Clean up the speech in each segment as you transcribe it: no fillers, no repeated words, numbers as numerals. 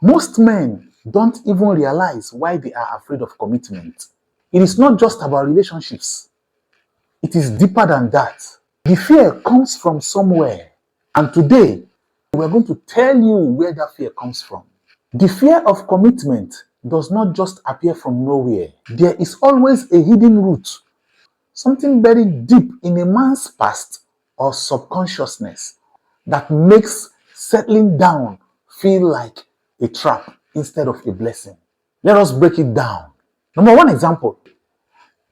Most men don't even realize why they are afraid of commitment. It is not just about relationships. It is deeper than that. The fear comes from somewhere. And today, we're going to tell you where that fear comes from. The fear of commitment does not just appear from nowhere. There is always a hidden root, something buried deep in a man's past or subconsciousness that makes settling down feel like a trap instead of a blessing. Let us break it down. Number one example,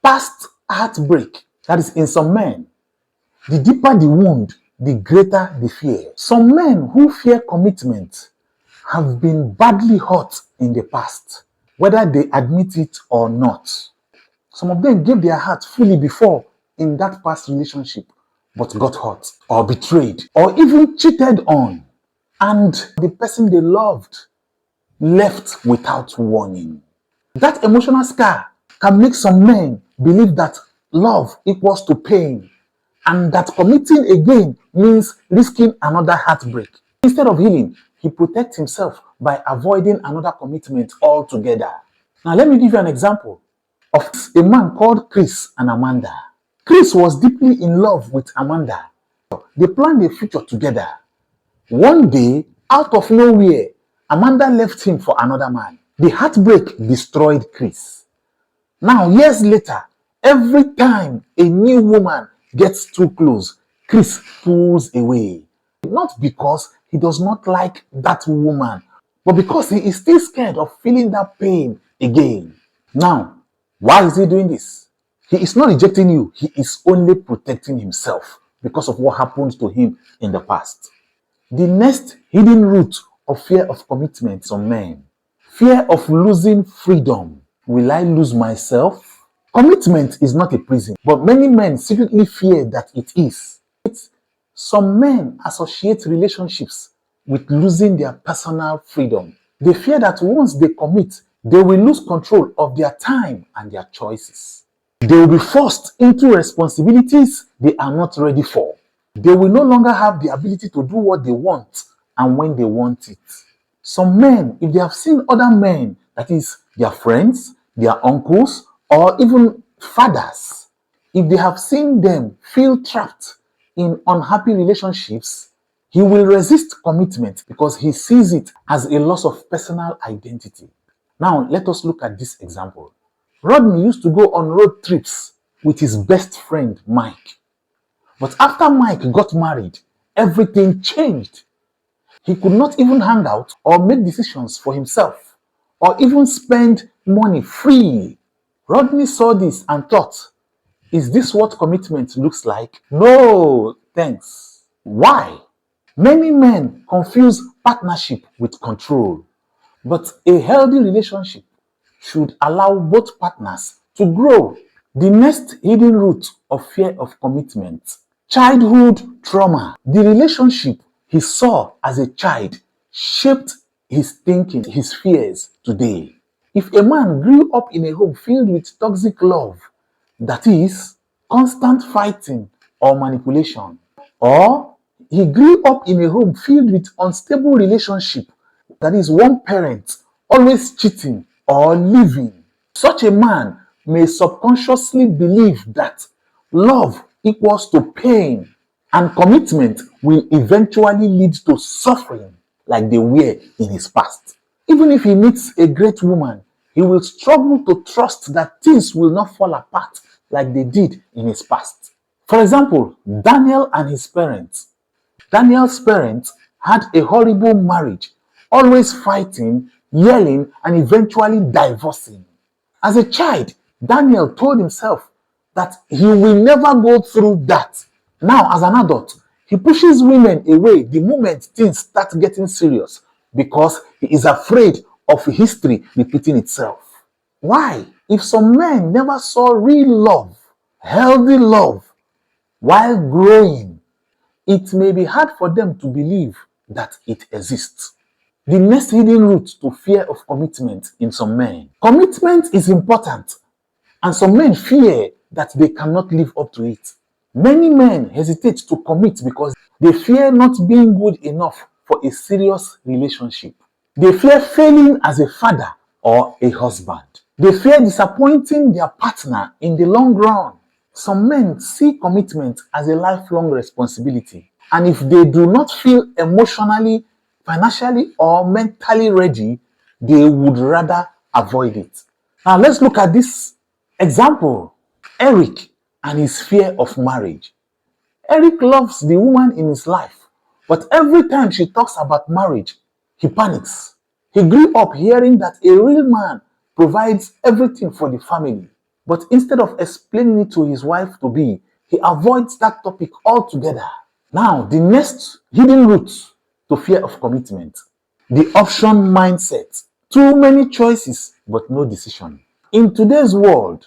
past heartbreak. That is, in some men, the deeper the wound, the greater the fear. Some men who fear commitment have been badly hurt in the past, whether they admit it or not. Some of them gave their heart fully before in that past relationship, but got hurt or betrayed or even cheated on. And the person they loved left without warning. That emotional scar can make some men believe that love equals to pain and that committing again means risking another heartbreak. Instead of healing, he protects himself by avoiding another commitment altogether. Now, let me give you an example of a man called Chris and Amanda. Chris was deeply in love with Amanda. They planned a future together. One day, out of nowhere, Amanda left him for another man. The heartbreak destroyed Chris. Now, years later, every time a new woman gets too close, Chris pulls away. Not because he does not like that woman, but because he is still scared of feeling that pain again. Now, why is he doing this? He is not rejecting you. He is only protecting himself because of what happened to him in the past. The next hidden root of fear of commitment on men. Fear of losing freedom. Will I lose myself? Commitment is not a prison, but many men secretly fear that it is. Some men associate relationships with losing their personal freedom. They fear that once they commit, they will lose control of their time and their choices. They will be forced into responsibilities they are not ready for. They will no longer have the ability to do what they want and when they want it. Some men, if they have seen other men, that is, their friends, their uncles, or even fathers, if they have seen them feel trapped in unhappy relationships, he will resist commitment because he sees it as a loss of personal identity. Now, let us look at this example. Rodney used to go on road trips with his best friend, Mike. But after Mike got married, everything changed. He could not even hang out or make decisions for himself or even spend money freely. Rodney saw this and thought, is this what commitment looks like? No, thanks. Why? Many men confuse partnership with control, but a healthy relationship should allow both partners to grow. The next hidden root of fear of commitment, childhood trauma. The relationship he saw as a child shaped his thinking, his fears today. If a man grew up in a home filled with toxic love, that is, constant fighting or manipulation, or he grew up in a home filled with unstable relationship, that is, one parent always cheating or leaving, such a man may subconsciously believe that love equals to pain and commitment will eventually lead to suffering like they were in his past. Even if he meets a great woman, he will struggle to trust that things will not fall apart like they did in his past. For example, Daniel and his parents. Daniel's parents had a horrible marriage, always fighting, yelling, and eventually divorcing. As a child, Daniel told himself that he will never go through that. Now, as an adult, he pushes women away the moment things start getting serious because he is afraid of history repeating itself. Why? If some men never saw real love, healthy love, while growing, it may be hard for them to believe that it exists. The next hidden root to fear of commitment in some men. Commitment is important, and some men fear that they cannot live up to it. Many men hesitate to commit because they fear not being good enough for a serious relationship. They fear failing as a father or a husband. They fear disappointing their partner in the long run. Some men see commitment as a lifelong responsibility, and if they do not feel emotionally, financially, or mentally ready, they would rather avoid it. Now, let's look at this example. Eric and his fear of marriage. Eric loves the woman in his life, but every time she talks about marriage, he panics. He grew up hearing that a real man provides everything for the family, but instead of explaining it to his wife to be, he avoids that topic altogether. Now, the next hidden root to fear of commitment, the option mindset. Too many choices, but no decision. In today's world,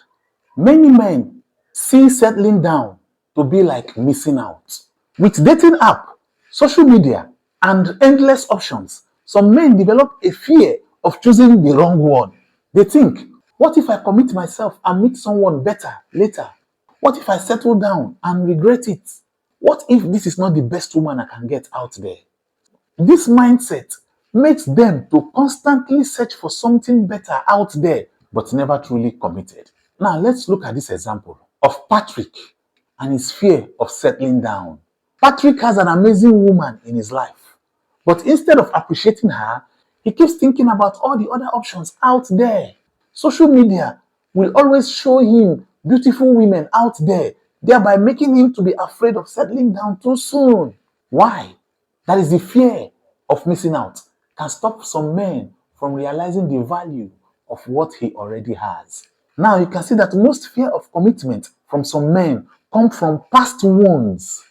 many men see settling down to be like missing out. With dating app, social media, and endless options, some men develop a fear of choosing the wrong one. They think, what if I commit myself and meet someone better later? What if I settle down and regret it? What if this is not the best woman I can get out there? This mindset makes them to constantly search for something better out there, but never truly committed. Now let's look at this example of Patrick and his fear of settling down. Patrick has an amazing woman in his life, but instead of appreciating her, he keeps thinking about all the other options out there. Social media will always show him beautiful women out there, thereby making him to be afraid of settling down too soon. Why? That is the fear of missing out can stop some men from realizing the value of what he already has. Now you can see that most fear of commitment from some men come from past wounds.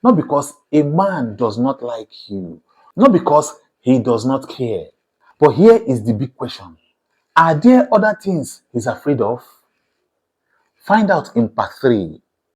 Not because a man does not like you, not because he does not care. But here is the big question. Are there other things he's afraid of? Find out in part 3.